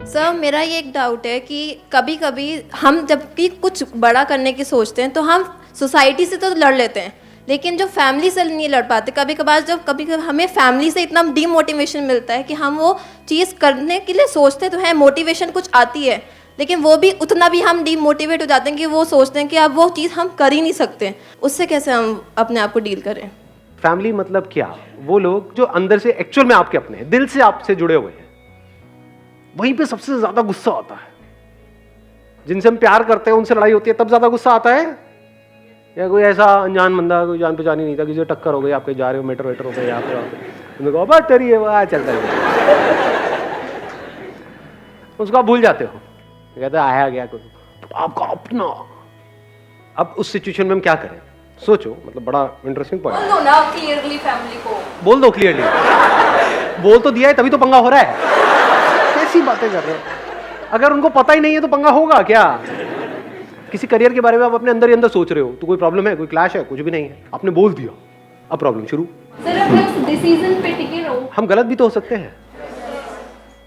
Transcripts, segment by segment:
Sir मेरा ये एक डाउट है कि कभी कभी हम जब भी कुछ बड़ा करने की सोचते हैं तो हम सोसाइटी से तो लड़ लेते हैं, लेकिन जो फैमिली से नहीं लड़ पाते। कभी कभार जब कभी कभी हमें फैमिली से इतना डीमोटिवेशन मिलता है कि हम वो चीज़ करने के लिए सोचते तो हैं, मोटिवेशन कुछ आती है, लेकिन वो भी उतना भी हम डीमोटिवेट हो जाते हैं कि वो सोचते हैं कि अब वो चीज़ हम कर ही नहीं सकते। उससे कैसे हम अपने आप को डील करें? फैमिली मतलब क्या? वो लोग जो अंदर से एक्चुअल में आपके अपने हैं, दिल से आपसे जुड़े हुए हैं, वहीं पे सबसे ज्यादा गुस्सा आता है। जिनसे हम प्यार करते हैं उनसे लड़ाई होती है तब ज्यादा गुस्सा आता है, या कोई ऐसा अनजान बंदा, कोई जान पहचान ही नहीं था, किसी से टक्कर हो गई, आपके जा रहे हो मेट्रो वेट्रो पे, यहाँ पे कहो बस तेरी है वह चलता है, उसको आप भूल जाते हो, कहते आया गया कोई, तो आपका अपना। अब उस सिचुएशन में हम क्या करें? सोचो, मतलब बड़ा इंटरेस्टिंग पॉइंट। बोल दो ना क्लियरली फैमिली को, बोल दो क्लियरली। बोल तो दिया है तभी तो पंगा हो रहा है। कैसी बातें कर रहे हो? अगर उनको पता ही नहीं है तो पंगा होगा क्या? किसी करियर के बारे में आप अपने अंदर ही अंदर सोच रहे हो तो कोई प्रॉब्लम है, कोई क्लैश है? कुछ भी नहीं है, आपने बोल दिया, अब प्रॉब्लम शुरू। सर अगर उस डिसीजन पे टिके रहो, हम गलत भी तो हो सकते हैं।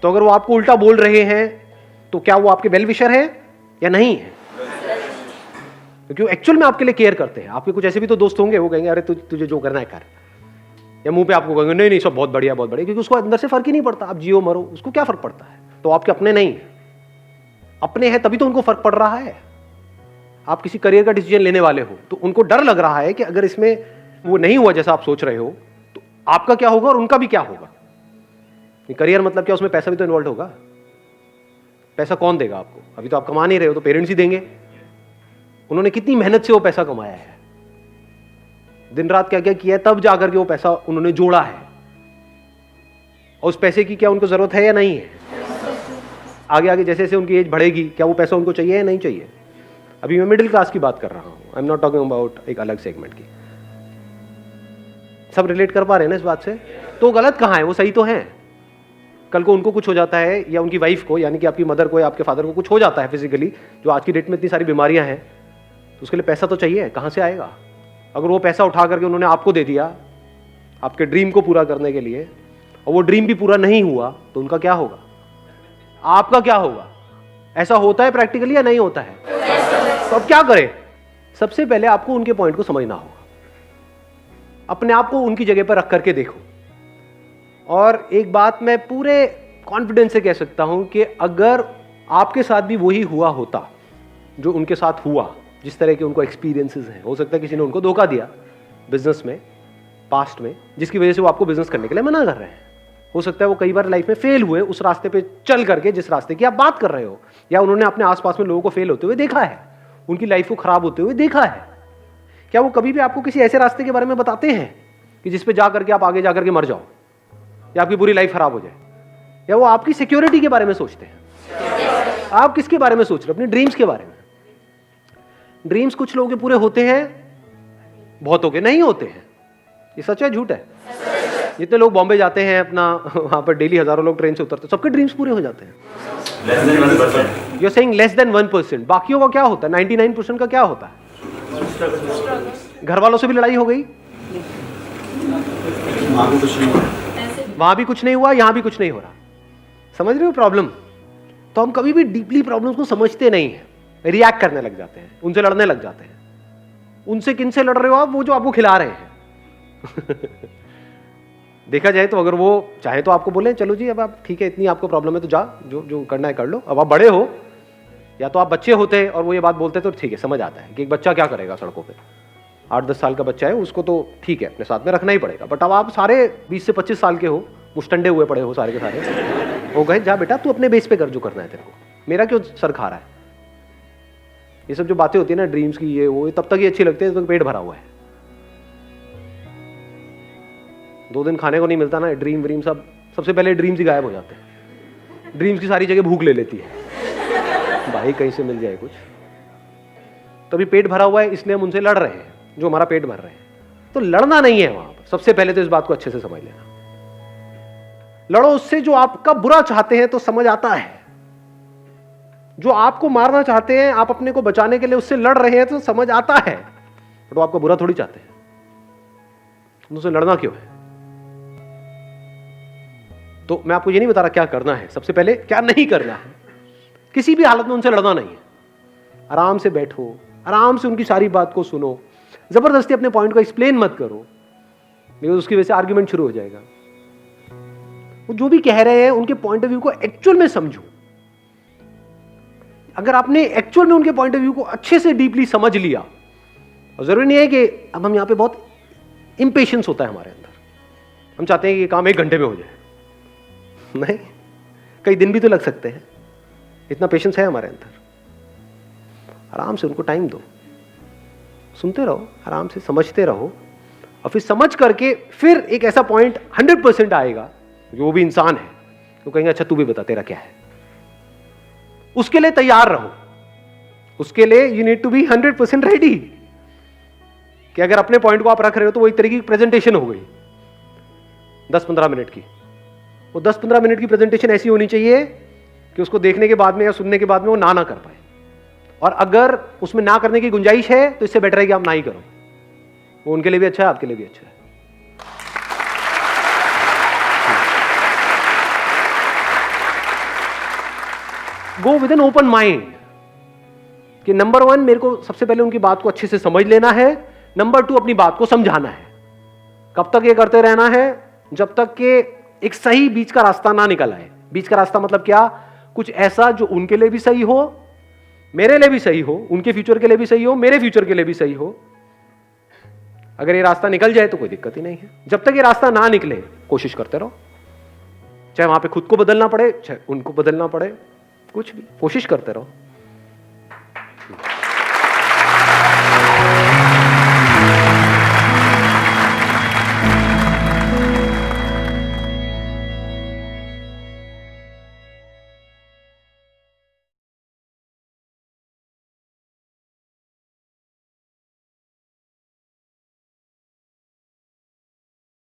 तो अगर वो आपको उल्टा बोल रहे हैं तो क्या वो आपके वेल विशर है या नहीं है? क्योंकि एक्चुअल में आपके लिए केयर करते हैं। आपके कुछ ऐसे भी तो दोस्त होंगे, वो कहेंगे अरे तुझे जो करना है कर, या मुंह पे आपको कहेंगे नहीं नहीं सब बहुत बढ़िया बहुत बढ़िया, क्योंकि उसको अंदर से फर्क ही नहीं पड़ता। आप जियो मरो, उसको क्या फर्क पड़ता है? तो आपके अपने नहीं है, अपने हैं तभी तो उनको फर्क पड़ रहा है। आप किसी करियर का डिसीजन लेने वाले हो तो उनको डर लग रहा है कि अगर इसमें वो नहीं हुआ जैसा आप सोच रहे हो तो आपका क्या होगा और उनका भी क्या होगा। करियर मतलब क्या? उसमें पैसा भी तो इन्वॉल्व होगा। पैसा कौन देगा आपको? अभी तो आप कमा नहीं रहे हो तो पेरेंट्स ही देंगे। उन्होंने कितनी मेहनत से वो पैसा कमाया है, दिन रात क्या क्या किया है, तब जाकर के वो पैसा उन्होंने जोड़ा है। और उस पैसे की क्या उनको जरूरत है या नहीं है? आगे आगे जैसे जैसे उनकी एज बढ़ेगी क्या वो पैसा उनको चाहिए या नहीं चाहिए? अभी मैं मिडिल क्लास की बात कर रहा हूं, I am not talking about एक अलग सेगमेंट की। सब रिलेट कर पा रहे हैं ना इस बात से? तो गलत कहां है? वो सही तो है। कल को उनको कुछ हो जाता है या उनकी वाइफ को, यानी कि आपकी मदर को या आपके फादर को कुछ हो जाता है फिजिकली, जो आज की डेट में इतनी सारी बीमारियां हैं, तो उसके लिए पैसा तो चाहिए। कहां से आएगा? अगर वो पैसा उठा करके उन्होंने आपको दे दिया आपके ड्रीम को पूरा करने के लिए, और वो ड्रीम भी पूरा नहीं हुआ, तो उनका क्या होगा? आपका क्या होगा? ऐसा होता है प्रैक्टिकली या नहीं होता है? तो अब क्या करें? सबसे पहले आपको उनके पॉइंट को समझना होगा। अपने आप को उनकी जगह पर रख करके देखो। और एक बात मैं पूरे कॉन्फिडेंस से कह सकता हूं कि अगर आपके साथ भी वही हुआ होता जो उनके साथ हुआ, जिस तरह के उनको एक्सपीरियंसेस हैं, हो सकता है किसी ने उनको धोखा दिया बिजनेस में पास्ट में, जिसकी वजह से वो आपको बिजनेस करने के लिए मना कर रहे हैं। हो सकता है वो कई बार लाइफ में फेल हुए उस रास्ते पे चल करके जिस रास्ते की आप बात कर रहे हो, या उन्होंने अपने आसपास में लोगों को फेल होते हुए देखा है, उनकी लाइफ को खराब होते हुए देखा है। क्या वो कभी भी आपको किसी ऐसे रास्ते के बारे में बताते हैं कि जिस पे जा करके आप आगे जा करके मर जाओ या आपकी पूरी लाइफ खराब हो जाए? या वो आपकी सिक्योरिटी के बारे में सोचते हैं? आप किसके बारे में सोच रहे हो? अपने ड्रीम्स के बारे में। ड्रीम्स कुछ लोगों के पूरे होते हैं, बहुतों के नहीं होते हैं। ये सच है झूठ है? जितने लोग बॉम्बे जाते हैं अपना, वहां पर डेली हजारों लोग ट्रेन से उतरते हैं, सबके ड्रीम्स पूरे हो जाते हैं। You are saying less than 1%। बाकियों का क्या होता है? 99% का क्या होता है? घर वालों से भी लड़ाई हो गई, वहां भी कुछ नहीं हुआ, यहां भी कुछ नहीं हो रहा। समझ रहे हो प्रॉब्लम? तो हम कभी भी डीपली प्रॉब्लम्स को समझते नहीं हैं, रिएक्ट करने लग जाते हैं, उनसे लड़ने लग जाते हैं। उनसे किन से लड़ रहे हो आप? वो जो आपको खिला रहे हैं। देखा जाए तो अगर वो चाहे तो आपको बोले चलो जी अब आप ठीक है, इतनी आपको प्रॉब्लम है तो जा, जो जो करना है कर लो। अब आप बड़े हो, या तो आप बच्चे होते और वो ये बात बोलते तो ठीक है, समझ आता है कि एक बच्चा क्या करेगा सड़कों पे। 8-10 साल का बच्चा है, उसको तो ठीक है अपने साथ में रखना ही पड़ेगा। बट अब आप सारे 20 से 25 साल के हो, मुस्टंडे हुए पड़े हो सारे के सारे, वो कहे जा बेटा तू अपने बेस पे कर जो करना है तेरे को, मेरा क्यों सर खा रहा है? ये सब जो बातें होती है ना ड्रीम्स की, ये वो तब तक ही अच्छी लगती है जब तक पेट भरा हुआ है। 2 दिन खाने को नहीं मिलता ना, ड्रीम व्रीम सब, सबसे पहले ड्रीम्स ही गायब हो जाते हैं। ड्रीम्स की सारी जगह भूख ले लेती है, भाई कहीं से मिल जाए कुछ। तभी पेट भरा हुआ है इसलिए हम उनसे लड़ रहे हैं जो हमारा पेट भर रहे हैं। तो लड़ना नहीं है वहां पर। सबसे पहले तो इस बात को अच्छे से समझ लेना। लड़ो उससे जो आपका बुरा चाहते हैं, तो समझ आता है। जो आपको मारना चाहते हैं, आप अपने को बचाने के लिए उससे लड़ रहे हैं, तो समझ आता है। तो आपका बुरा थोड़ी चाहते हैं, उनसे लड़ना क्यों है? तो मैं आपको ये नहीं बता रहा क्या करना है, सबसे पहले क्या नहीं करना है। किसी भी हालत में उनसे लड़ना नहीं है, आराम से बैठो, आराम से उनकी सारी बात को सुनो, जबरदस्ती अपने पॉइंट को एक्सप्लेन मत करो, बिकॉज उसकी वजह से आर्ग्यूमेंट शुरू हो जाएगा। वो जो भी कह रहे हैं उनके पॉइंट ऑफ व्यू को एक्चुअल में समझो। अगर आपने एक्चुअल में उनके पॉइंट ऑफ व्यू को अच्छे से डीपली समझ लिया, और जरूरी नहीं है कि अब हम यहां पे बहुत इंपेशेंस होता है हमारे अंदर, हम चाहते हैं कि काम 1 घंटे में हो जाए, नहीं, कई दिन भी तो लग सकते हैं। इतना पेशेंस है हमारे अंदर। आराम से उनको टाइम दो, सुनते रहो, आराम से समझते रहो, और फिर समझ करके फिर एक ऐसा पॉइंट 100% आएगा, जो भी इंसान है तो कहेंगे अच्छा तू भी बता तेरा क्या है। उसके लिए तैयार रहो, उसके लिए you need to be 100% ready, कि अगर अपने पॉइंट को आप रख रहे हो तो वो एक तरीके की प्रेजेंटेशन हो गई 10-15 मिनट की। वो 10-15 मिनट की प्रेजेंटेशन ऐसी होनी चाहिए कि उसको देखने के बाद में या सुनने के बाद में वो ना कर पाए, और अगर उसमें ना करने की गुंजाइश है तो इससे बेटर है कि आप ना ही करो। वो उनके लिए भी अच्छा है, आपके लिए भी अच्छा है। Go with an open mind, कि नंबर 1 मेरे को सबसे पहले उनकी बात को अच्छे से समझ लेना है, नंबर 2 अपनी बात को समझाना है। कब तक ये करते रहना है? जब तक कि एक सही बीच का रास्ता ना निकल आए। बीच का रास्ता मतलब क्या? कुछ ऐसा जो उनके लिए भी सही हो, मेरे लिए भी सही हो, उनके फ्यूचर के लिए भी सही हो, मेरे फ्यूचर के लिए भी सही हो। अगर ये रास्ता निकल जाए तो कोई दिक्कत ही नहीं है। जब तक ये रास्ता ना निकले कोशिश करते रहो, चाहे वहां पे खुद को बदलना पड़े, चाहे उनको बदलना पड़े, कुछ भी कोशिश करते रहो।